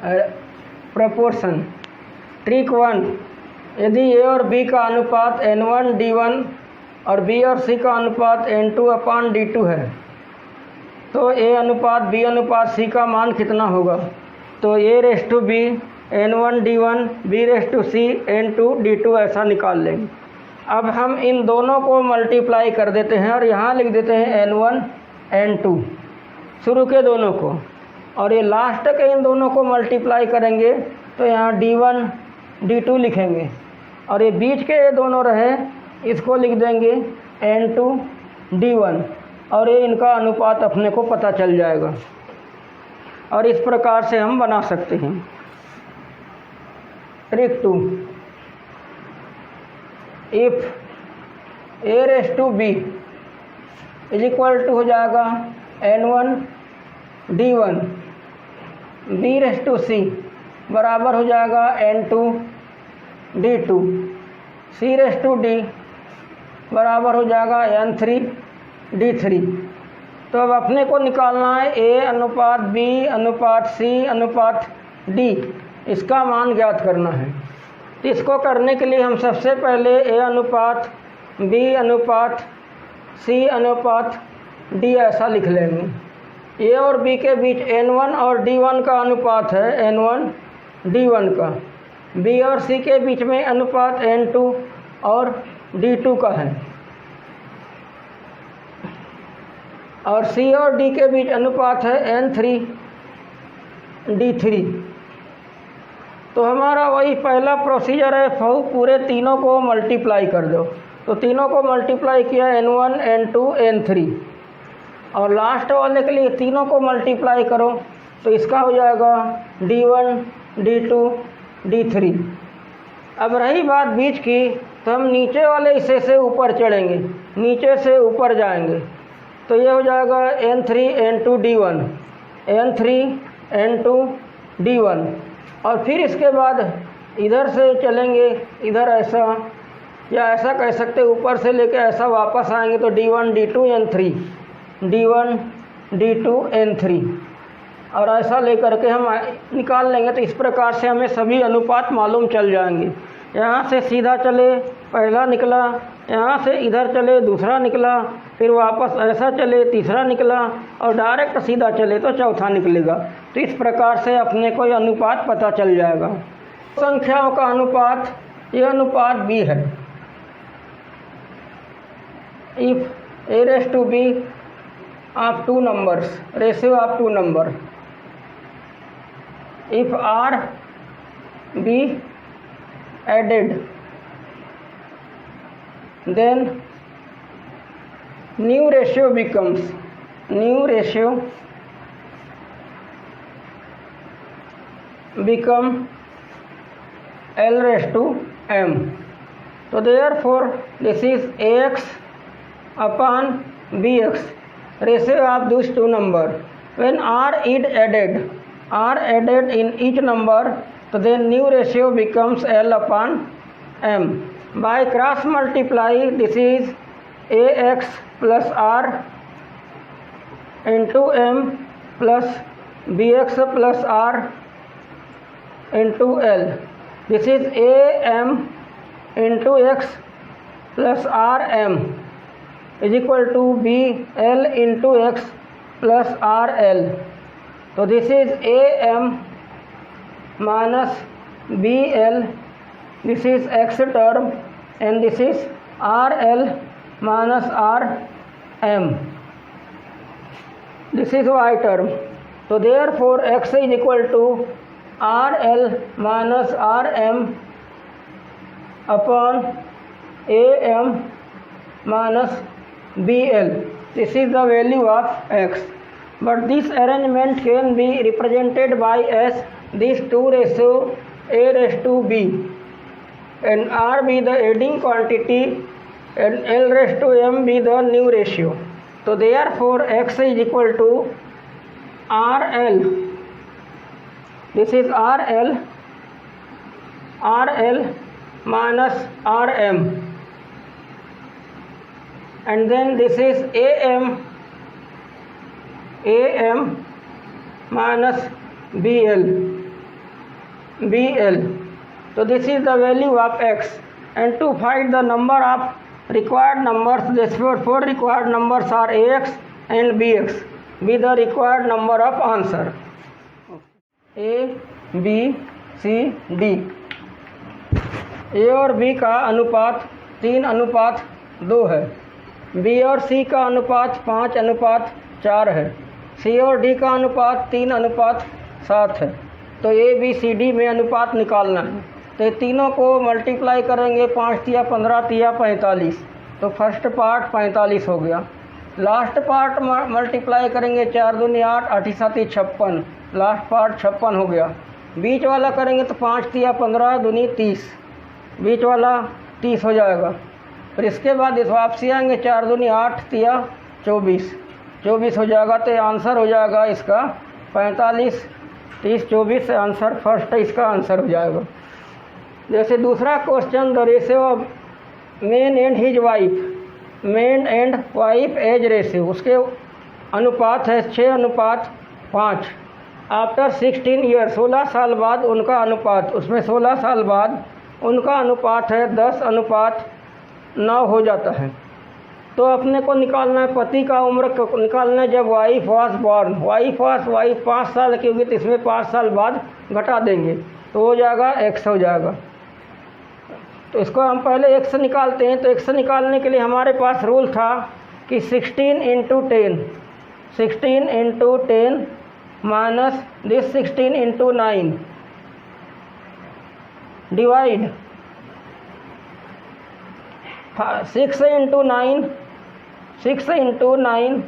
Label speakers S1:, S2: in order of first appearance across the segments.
S1: Proportion. Trick 1, यदि ए और B का अनुपात n1d1 और बी और सी का अनुपात n2/d2 है तो ए अनुपात बी अनुपात सी का मान कितना होगा? तो a/b n1d1 b/c n2d2 ऐसा निकाल लेंगे। अब हम इन दोनों को मल्टीप्लाई कर देते हैं और यहाँ लिख देते हैं n1 n2 शुरू के दोनों को, और ये लास्ट के इन दोनों को मल्टीप्लाई करेंगे तो यहाँ d1 d2 लिखेंगे, और ये बीच के ये दोनों रहे इसको लिख देंगे n2 d1, और ये इनका अनुपात अपने को पता चल जाएगा। और इस प्रकार से हम बना सकते हैं। Trick 2, if a/b is equal to हो जाएगा n1 d1 b/c बराबर हो जाएगा n2 d2 c/d बराबर हो जाएगा n3 d3। तो अब अपने को निकालना है a अनुपात b अनुपात c अनुपात d, इसका मान ज्ञात करना है। तो इसको करने के लिए हम सबसे पहले a अनुपात b अनुपात c अनुपात d ऐसा लिख लेंगे। a और b के बीच n1 और d1 का अनुपात है n1 d1 का, b और c के बीच में अनुपात n2 और d2 का है, और c और d के बीच अनुपात है n3 d3। तो हमारा वही पहला प्रोसीजर है, पूरे तीनों को मल्टीप्लाई कर दो। तो तीनों को मल्टीप्लाई किया n1 n2 n3, और लास्ट वाले के लिए तीनों को मल्टीप्लाई करो तो इसका हो जाएगा d1 d2 d3। अब रही बात बीच की, तो हम नीचे वाले हिस्से से ऊपर चढ़ेंगे, नीचे से ऊपर जाएंगे, तो ये हो जाएगा n3 n2 d1 n3 n2 d1, और फिर इसके बाद इधर से चलेंगे, इधर ऐसा, या ऐसा कह सकते ऊपर से लेके ऐसा वापस आएंगे तो d1 d2 n3 d1 d2 n3, और ऐसा लेकर के हम निकाल लेंगे। तो इस प्रकार से हमें सभी अनुपात मालूम चल जाएंगे। यहाँ से सीधा चले पहला निकला, यहाँ से इधर चले दूसरा निकला, फिर वापस ऐसा चले तीसरा निकला, और डायरेक्ट सीधा चले तो चौथा निकलेगा। तो इस प्रकार से अपने को यह अनुपात पता चल जाएगा। संख्याओं का अनुपात, यह अनुपात b है। If a/b of two numbers, ratio of two number, if r be added, then new ratio becomes L/m. So therefore this is ax upon bx, ratio of these two numbers. When r added in each number, so then new ratio becomes L upon m. By cross multiply, this is ax plus r into m plus bx plus r into L. This is am into x plus rm is equal to bl into x plus rl. So this is am minus bl, this is x term, and this is rl minus rm, this is y term. So therefore x is equal to rl minus rm upon am minus bl. This is the value of x. But this arrangement can be represented by as these two ratio a/b, and r be the adding quantity and L/m be the new ratio. So therefore x is equal to rl, this is rl minus rm, and then this is am minus bl. BL. So this is the value of x, and to find the number of required numbers, therefore 4 required numbers are AX and BX with the required number of answer. A, B, C, D. A और B का अनुपात 3:2 है, B और C का अनुपात 5:4 है, C और D का अनुपात 3:7 है। तो A, B, C, D में अनुपात निकालना है। तो ये तीनों को मल्टीप्लाई करेंगे, 5 तिया 15 तिया 45, तो फर्स्ट पार्ट 45 हो गया। लास्ट पार्ट मल्टीप्लाई करेंगे, 4 दूनी 8, 8 7 56, लास्ट पार्ट 56 हो गया। बीच वाला करेंगे तो 5 तिया 15 दूनी 30, बीच वाला 30 हो जाएगा। फिर इसके बाद इस वापसी आएंगे, 4 दूनी 8 तिया 24 हो जाएगा। तो आंसर हो जाएगा इसका 45, 30, 24 से आंसर फर्स्ट इसका आंसर हो जाएगा। जैसे दूसरा question, the ratio of man and his wife, man and wife as ratio, उसके अनुपात है 6:5। आफ्टर 16 ईयर, 16 साल बाद उनका अनुपात, उसमें 16 साल बाद उनका अनुपात है 10:9 हो जाता है। तो अपने को निकालना है पति का उम्र निकालना है जब वाइफ वॉज बॉर्न। वाइफ 5 साल की होगी तो इसमें 5 साल बाद घटा देंगे तो हो जाएगा x हो जाएगा। तो इसको हम पहले x निकालते हैं। तो x निकालने के लिए हमारे पास रूल था कि 16 × 10 minus this 16 × 9 divide 6 × 9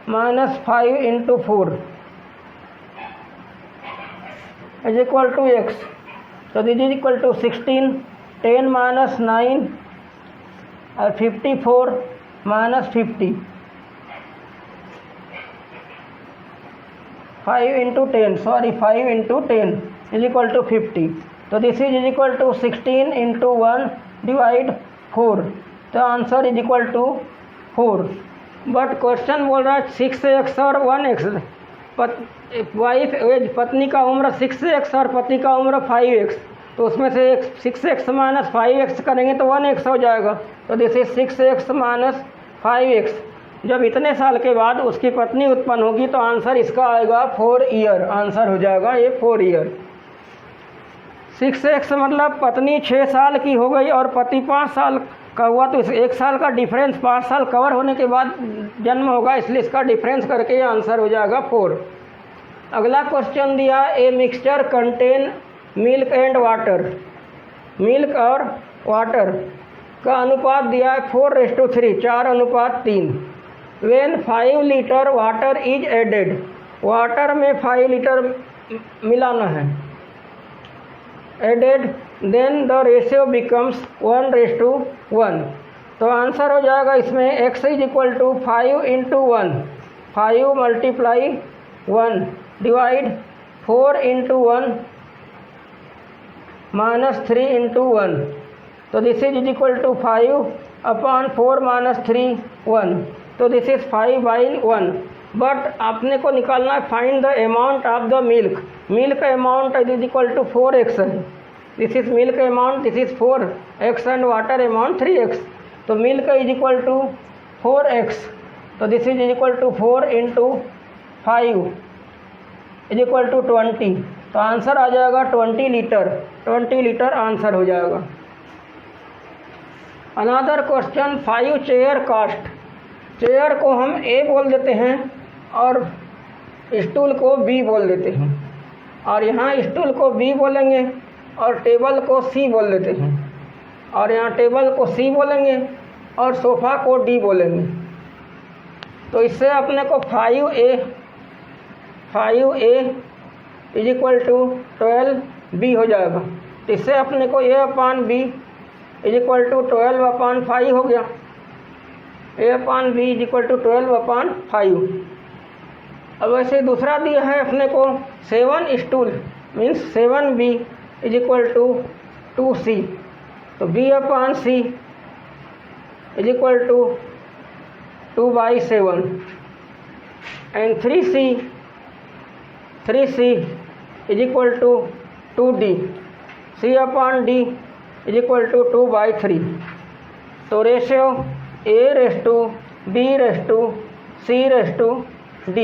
S1: minus 5 × 4 is equal to x। तो this is equal to 16, 10 minus 9 और 54 माइनस 50, 5 × 10 इज इक्वल टू 50। तो this is equal to 16 × 1 divide 4। तो answer is equal to 4। But question बोल रहा है 6x और 1x। वाइफ एज, पत्नी का उम्र 6x और पति का उम्र 5x। तो उसमें से 6x माइनस 5x करेंगे तो 1x हो जाएगा। तो this is 6x minus 5x। जब इतने साल के बाद उसकी पत्नी उत्पन्न होगी तो आंसर इसका आएगा 4 ईयर। आंसर हो जाएगा ये 4 ईयर। 6x मतलब पत्नी 6 साल की हो गई और पति 5 साल का हुआ, तो इस 1 साल का डिफरेंस 5 साल कवर होने के बाद जन्म होगा, इसलिए इसका डिफरेंस करके ये आंसर हो जाएगा 4। अगला क्वेश्चन दिया, a mixture contain milk and water. Milk और वाटर का अनुपात दिया है 4:3, 4:3। When 5 litre water is added, water में 5 लीटर मिलाना है, added, then the ratio becomes 1:1। तो आंसर हो जाएगा इसमें x is equal to 5 × 1, 5 multiply 1 divide 4 × 1 minus 3 × 1। तो this is equal to 5/4 minus 3 1। तो दिस इज 5/1। बट आपने को निकालना है find the amount of the milk. Milk amount is equal to 4x है। This is milk amount, this is 4x and water amount 3x। तो milk is equal to 4x। तो this is equal to 4 × 5 is equal to 20। तो answer आ जाएगा 20 litre. 20 litre answer हो जाएगा। Another question, 5 chair cost. Chair को हम A बोल देते हैं और स्टूल को B बोल देते हैं, और यहाँ स्टूल को B बोलेंगे और टेबल को C बोल देते हैं, और यहाँ टेबल को C बोलेंगे और सोफ़ा को D बोलेंगे। तो इससे अपने को 5A is equal to 12B हो जाएगा। तो इससे अपने को A/B इज इक्वल टू 12/5 हो गया। A/B is equal to 12/5। अब वैसे दूसरा दिया है अपने को 7 स्टूल means 7B is equal to 2C। तो B/C is equal to 2/7 and 3C is equal to 2d, c upon d is equal to 2/3. तो ratio a raise to b raise to c raise to d।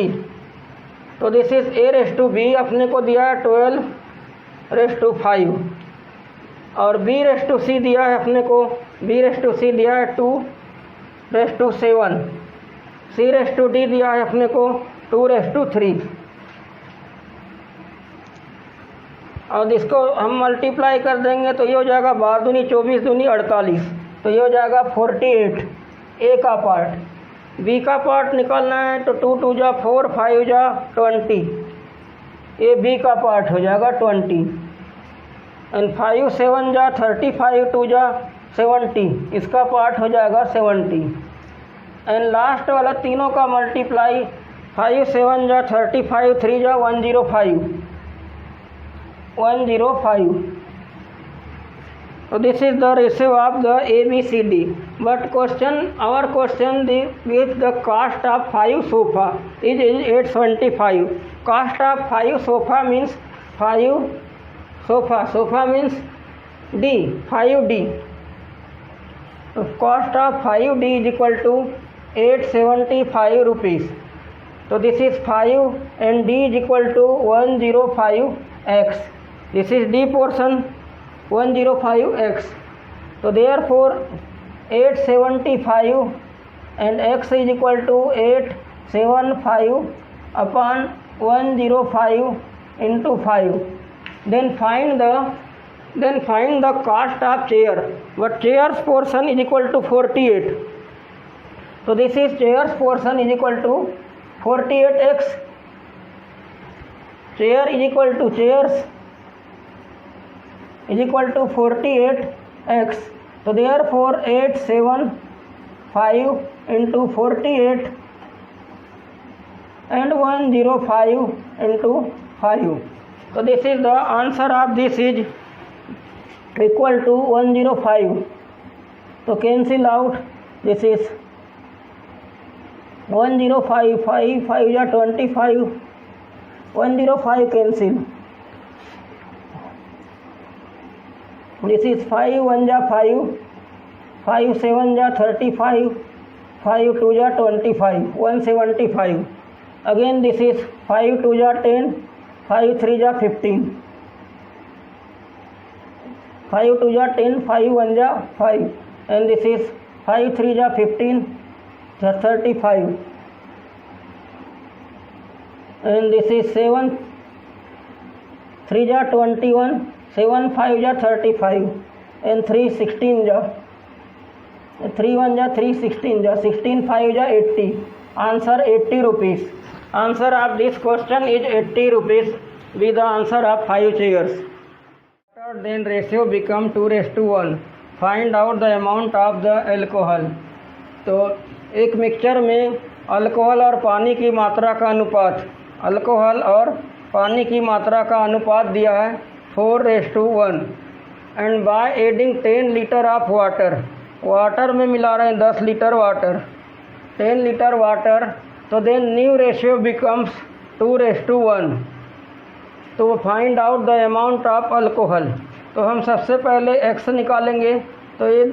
S1: तो this is a raise to b अपने को दिया है 12/5 और b raise to c दिया है अपने को, b रेस टू c दिया है 2/7, c रेस टू d दिया है अपने को 2/3 और इसको हम मल्टीप्लाई कर देंगे तो ये हो जाएगा 12 दूनी 24 दूनी 48, तो ये हो जाएगा 48 ए का पार्ट। बी का पार्ट निकालना है तो 2 2 जा 4 5 जा 20, ये बी का पार्ट हो जाएगा 20 एंड 5 7 जा 35 2 जा 70, इसका पार्ट हो जाएगा 70 एंड लास्ट वाला तीनों का मल्टीप्लाई 5 7 जा 35 3 जा 105। So this is the ratio of the ABCD. But our question with the cost of 5 sofa is 875. Cost of 5 sofa means 5 sofa. Sofa means D, 5D. So cost of 5D is equal to 875 rupees. So this is 5 and D is equal to 105x. This is D portion 105x. So therefore 875 and x is equal to 875 upon 105 into 5. Then find the cost of chair. But chair's portion is equal to 48. So this is chair's portion is equal to 48x. Chair is equal to chairs is equal to 48x. So therefore 875 into 48 and 105 into 5. So this is the answer of this is equal to 105. So cancel out, this is 105, 5 5 ja 25, 105 cancel. This is 5 1 ja 5, 5 7 ja 35, 5 2 ja 25, 175. Again this is 5 2 ja 10, 5 3 ja 15, 5 2 ja 10, 5 1 ja 5, and this is 5 3 ja 15, 35, and this is 7 3 ja 21, 7 5 ja 35, and 3 16 ja 3 1 ja 3 16 ja 16 5 ja 80. Answer 80 rupees. Answer of this question is 80 rupees with the answer of 5 chairs. Then ratio become 2:1. Find out the amount of the alcohol. तो एक mixture में alcohol और पानी की मात्रा का अनुपात, alcohol और पानी की मात्रा का अनुपात दिया है 4:1 and by adding 10 litre of water, water में मिला रहे हैं 10 लीटर वाटर, 10 लीटर वाटर, तो देन न्यू रेशियो बिकम्स 2:1. तो find out the amount of alcohol, तो हम सबसे पहले x निकालेंगे, तो ये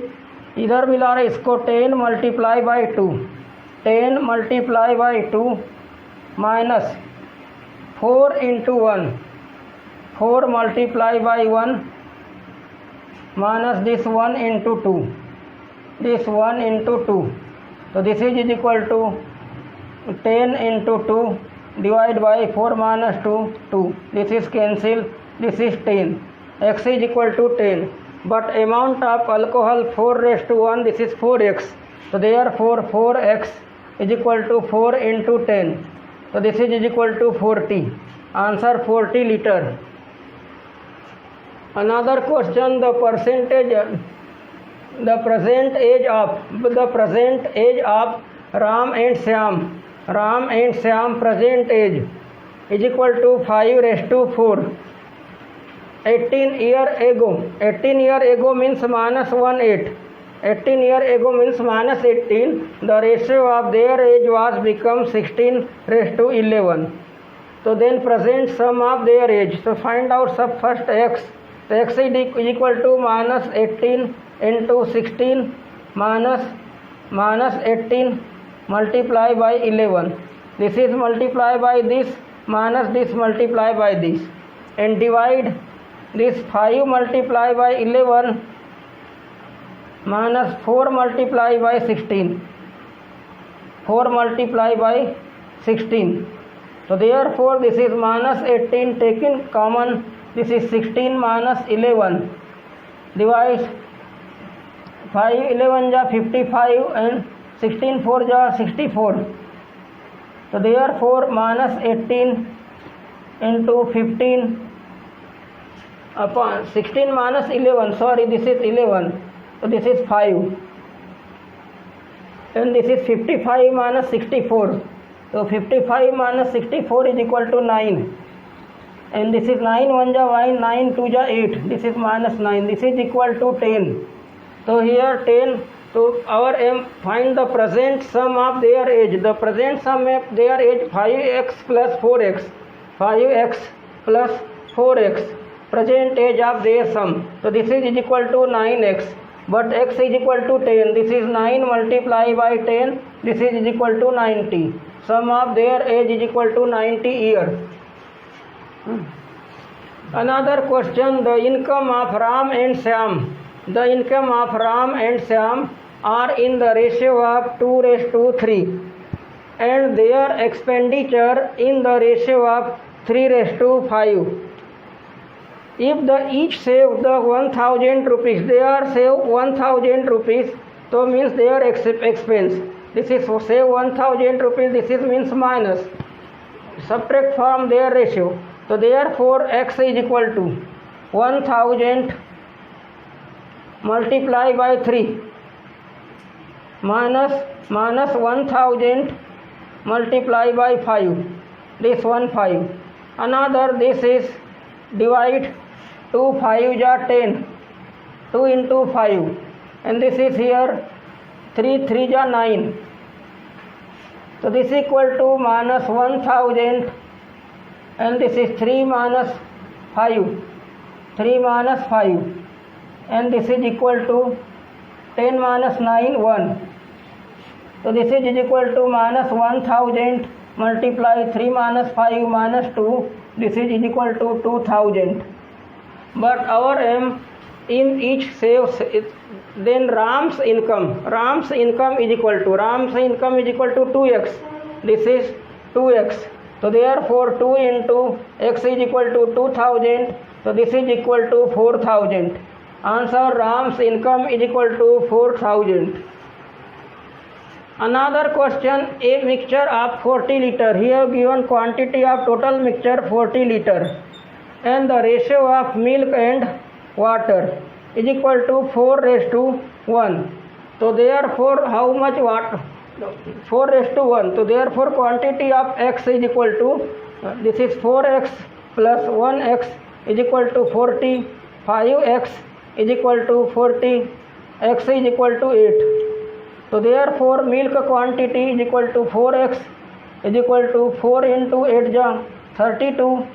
S1: इधर मिला रहे इसको 10 multiply by 2, 10 multiply by 2 minus 4 into 1, 4 multiply by 1 minus this 1 into 2, this 1 into 2, तो this is equal to 10 into 2 divide by 4 minus 2, 2, this is cancel, this is 10, x is equal to 10, but amount of alcohol 4:1, this is 4x, so therefore 4x is equal to 4 into 10, so this is equal to 40. Answer 40 liter. Another question, the present age of Ram and Shyam present age is equal to 5:4. 18 year ago means minus 18. 18 year ago means minus 18. The ratio of their age was become 16:11. तो then present sum of their age, तो find out सब first x, तो x is equal to -18 into 16 minus 18 multiply by 11, this is multiply by this minus this multiply by this, and divide this 5 multiply by 11 minus 4 multiply by 16, 4 multiply by 16, so therefore this is -18 taken common, this is 16 minus 11, divide 5 11 ja 55 and 16 4 ja 64, so therefore -18 into 15 upon 16 minus 11, sorry this is 11, so this is 5 and this is 55 minus 64, so 55 minus 64 is equal to 9, and this is 9 1 ja 9 2 ja 8, this is -9, this is equal to 10. So here 10, so our aim find the present sum of their age, the present sum of their age 5x plus 4x, 5x plus 4x, present age of their sum, so this is equal to 9x, but x is equal to 10, this is 9 multiplied by 10, this is equal to 90, sum of their age is equal to 90 years. Another question, the income of Ram and Shyam, the income of Ram and Shyam are in the ratio of 2:3 and their expenditure in the ratio of 3:5. If the each save the 1000 rupees, they are save 1000 rupees, so means their expense, this is save 1000 rupees, this is means minus, subtract from their ratio, so therefore x is equal to 1000 multiplied by 3 minus 1000 multiplied by 5, this 1 5, another this is divide 2 5 ja 10, 2 into 5, and this is here 3 3 ja 9, so this is equal to minus 1000, and this is 3 minus 5, 3 minus 5, and this is equal to 10 minus 9 1, so this is equal to minus 1000 multiply 3 minus 5 minus 2, this is equal to 2000. But our aim in each saves, then Ram's income is equal to 2x, this is 2x, so therefore 2 into x is equal to 2000, so this is equal to 4000. Answer, Ram's income is equal to 4000. Another question, a mixture of 40 liter, here given quantity of total mixture 40 liter and the ratio of milk and water is equal to 4:1, so therefore how much water, 4:1, so therefore quantity of x is equal to this is 4x plus 1x is equal to 40, 5x is equal to 40, x is equal to 8, so therefore milk quantity is equal to 4x is equal to 4 into 8 ja 32,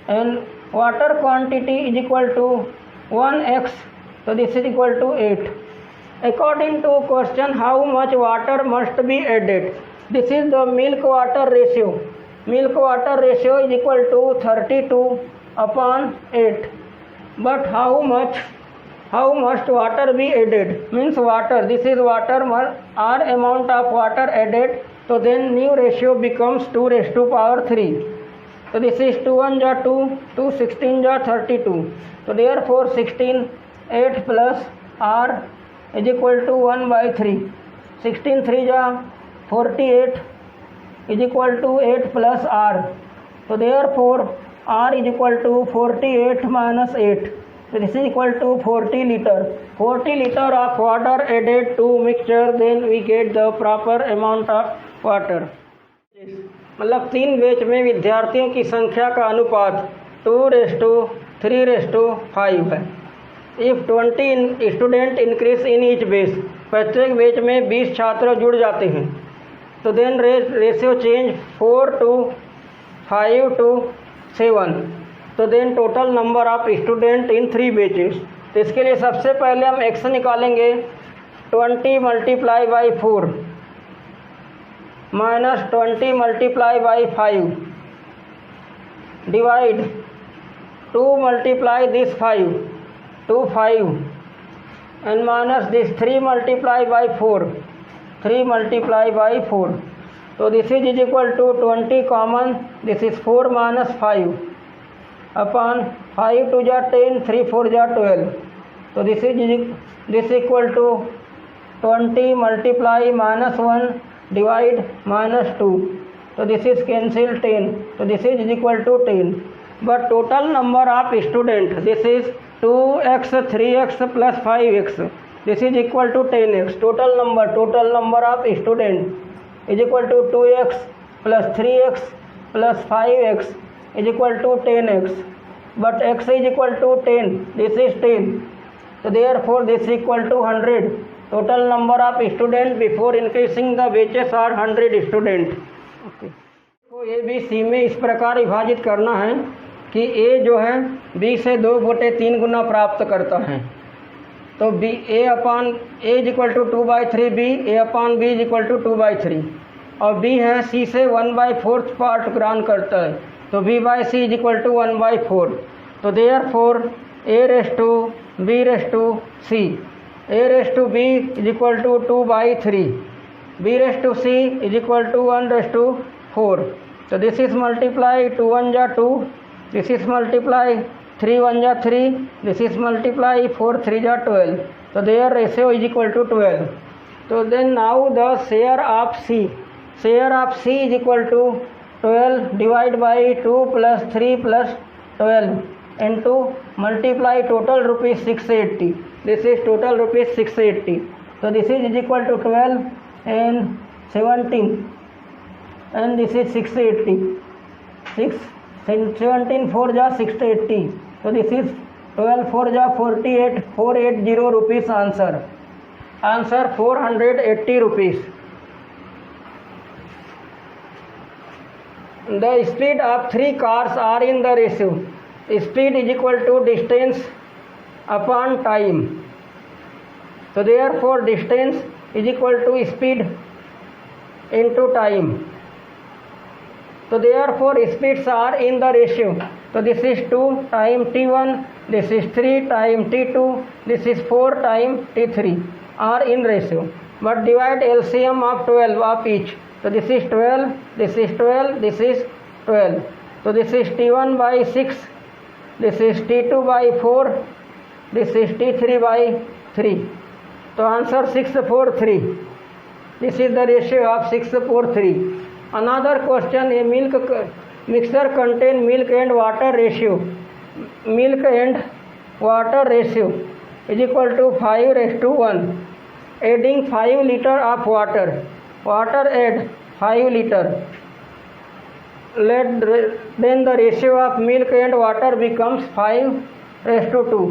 S1: and water quantity is equal to 1x, so this is equal to 8. According to question, how much water must be added, this is the milk water ratio is equal to 32 upon 8, but how must water be added, means water, this is water or amount of water added, so then new ratio becomes 2⁻3, so this is 2 1 ja 2, 2 16 ja 32, so therefore 16 8 plus r is equal to 1/3, 16 3 ja 48 is equal to 8 plus r, so therefore r is equal to 48 minus 8, so this is equal to 40 liter. 40 liter of water added to mixture, then we get the proper amount of water. मतलब 3 batch में विद्यार्थियों की संख्या का अनुपात 2:3:5 है. If 20 student increase in each batch, प्रत्येक batch में 20 छात्र जुड़ जाते हैं, तो then ratio change 4 to 5 to 7। तो देन total number of student in 3 batches. तो इसके लिए सबसे पहले हम x निकालेंगे 20 multiply by 4 minus 20 multiply by 5 divide 2 multiply this 5 to 5 and minus this 3 multiply by 4 3 multiply by 4। तो this is equal to 20 common, this is 4 minus 5 upon 5 2 जा 10 3 4 जा 12। तो this equal to 20 multiply minus 1 divide minus 2। तो this is cancel 10। तो this is equal to 10। but total number of student this is 2x 3x plus 5x, this is equal to 10x। total number of student is equal to 2x plus 3x plus 5x is equal to 10x, but x is equal to 10, this is 10। so therefore this is equal to 100। total number of student before increasing the batches are 100 student। okay। तो A B C में इस प्रकार विभाजित करना है कि ए जो है बी से 2/3 गुना प्राप्त करता है। तो B A upon A is equal to 2/3 B, A upon B is equal to 2/3। और बी है सी से 1/4 पार्ट ग्रहण करता है, तो B by C is equal to 1/4। तो therefore A raise to B raise to C, A raise to B is equal to 2/3, B raise to C is equal to 1/4। तो this is multiply 2 1 जा 2, this is multiply 3 1 जा 3, this is multiply 4 3 जा 12। तो their ratio is equal to 12। तो then now the share of C is equal to 12 divide by 2 plus 3 plus 12 into multiply total rupees 680, this is total rupees 680। so this is equal to 12 and 17 and this is 680, 17 4 जा 680। तो this is 12 4 जा 48, 480 rupees answer 480 rupees. The speed of 3 cars are in the ratio, speed is equal to distance upon time. तो therefore distance is equal to speed into time. तो therefore speeds are in the ratio। तो this is 2 time t1, this is 3 time t2, this is 4 time t3 are in ratio। but divide LCM of 12 of each। तो this is 12, this is 12, this is 12। तो this is t1 by 6, this is t2 by 4, this is t3 by 3। तो answer 643। this is the ratio of 643। Another question, a milk mixture contain milk and water ratio, milk and water ratio is equal to 5:1। adding 5 liter of water add 5 liter, then the ratio of milk and water becomes 5:2।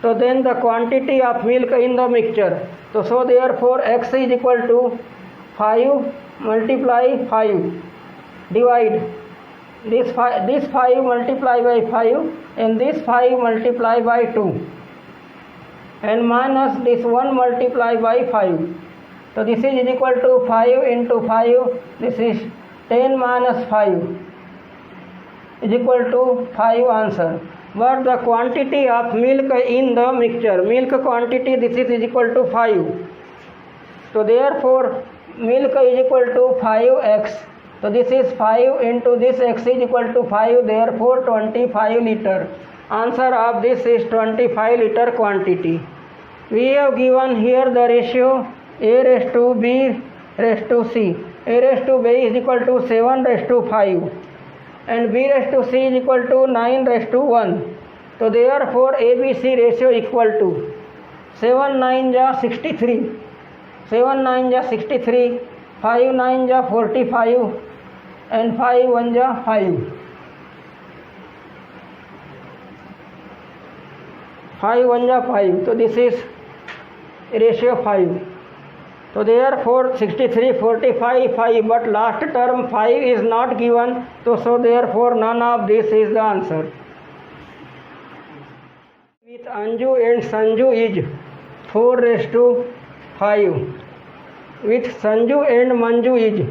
S1: so then the quantity of milk in the mixture, so therefore x is equal to 5 multiply 5 divide this 5 multiply by 5 and this 5 multiply by 2 and minus this 1 multiply by 5। so this is equal to 5 into 5, this is 10 minus 5 is equal to 5 answer। but the quantity of milk in the mixture, milk quantity this is equal to 5। so therefore milk is equal to 5x। so this is 5 into this x is equal to 5, therefore 25 liter। answer of this is 25 liter quantity। we have given here the ratio a raised to b raised to c, a raised to b is equal to 7:5 and b raised to c is equal to 9:1। so therefore ABC ratio equal to 7 9 जा 63, 7 9 जा 63, 5 9 जा 45 and 5 1 जा 5, 5 1 जा 5। तो this is ratio 5। तो therefore 63, 45, 5, but last term 5 is not given, so therefore none of this is the answer. With Anju and Sanju is 4:5. With Sanju and Manju is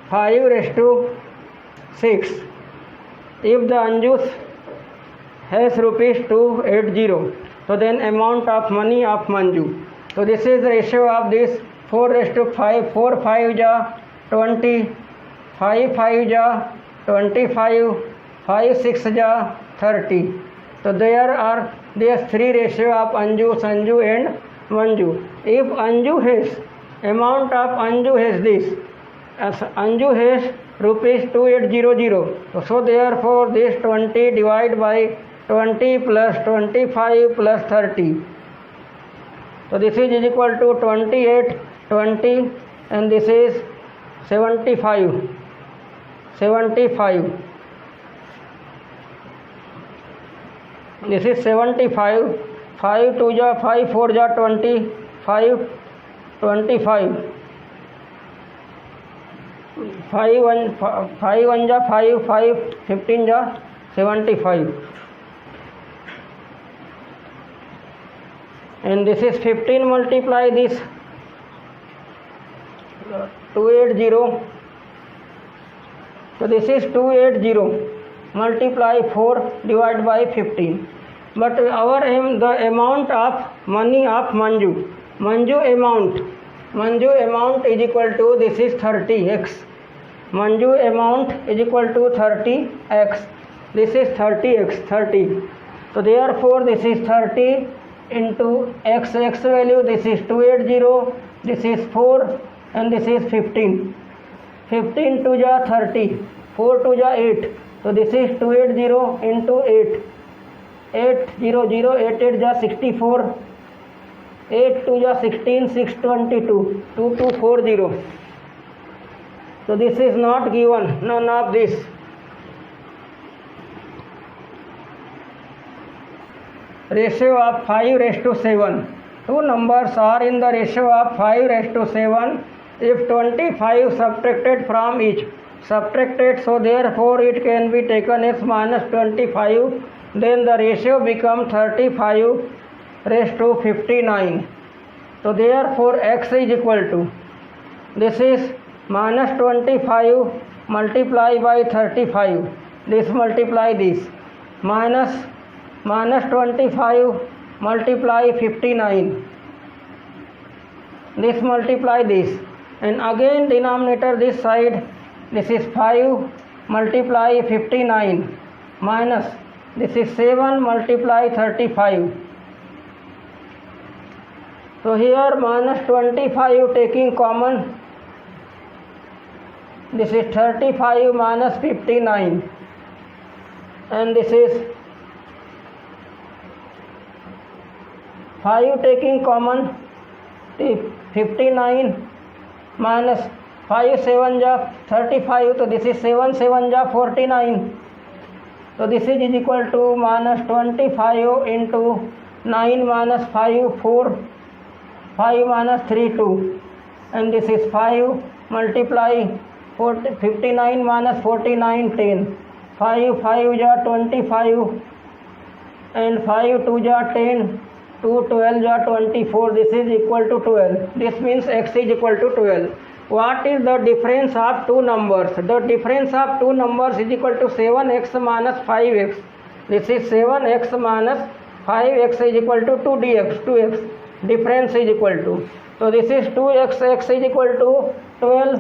S1: 5:6. If the Anju has rupees 280, so then amount of money of Manju. So this is the ratio of this 4:5. 4 5 ja 20, 5 5 ja 25, 5 6 ja 30. So there are these three ratio of Anju, Sanju and Manju. If Anju has amount of Anju has this, as Anju has rupees 2800, so therefore this 20 divided by 20 plus 25 plus 30. So this is equal to 28, 20, and this is 75. This is 75. 5 2 ja 5 4 ja 20, 5 25. 5 1 ja 5, 5 15 ja 75. And this is 15 multiply this 280. So this is 280 multiply 4 divided by 15. But our aim, the amount of money of Manju amount is equal to, this is 30x. Manju amount is equal to 30x. This is 30x, 30. So therefore this is 30 into x value, this is 280, this is 4, and this is 15. 15 2 ja 30, 4 2 ja 8. So this is 280 into 8. 800, 8 8 ja 64, 8 2 ja 16, 622, 2240. So this is not given, none of this. Ratio of 5:7. Two numbers are in the ratio of 5:7. If 25 subtracted from each, subtracted, so therefore it can be taken as minus 25, then the ratio becomes 35:59. So therefore x is equal to, this is minus 25 multiply by 35, this multiply this, minus 25 multiply 59, this multiply this, and again denominator this side, this is 5 multiply 59 minus, this is 7 multiply 35. So here minus 25 taking common, this is 35 minus 59, and this is 5 taking common, 59 minus 5 7 ja 35, so this is 7 7 ja 49. So this is equal to minus 25 into 9 minus 5 4, 5 minus 3 2, and this is 5 multiply 59 minus 49 10, 5 5 ja 25, and 5 2 ja 10, 2 12 ja 24. This is equal to 12. This means x is equal to 12. What is the difference of two numbers? The difference of two numbers is equal to 7x minus 5x. This is 7x minus 5x is equal to 2dx, 2x. Difference is equal to. So this is 2x, x is equal to 12.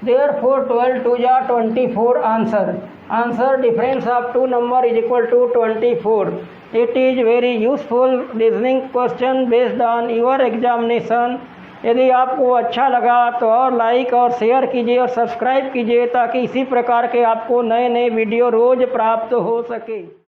S1: Therefore 12 2 ja 24 answer. Answer difference of two number is equal to 24. It is very useful reasoning question based on your examination. यदि आपको अच्छा लगा तो और like और share कीजिए और subscribe कीजिए ताकि इसी प्रकार के आपको नए नए वीडियो रोज़ प्राप्त हो सके।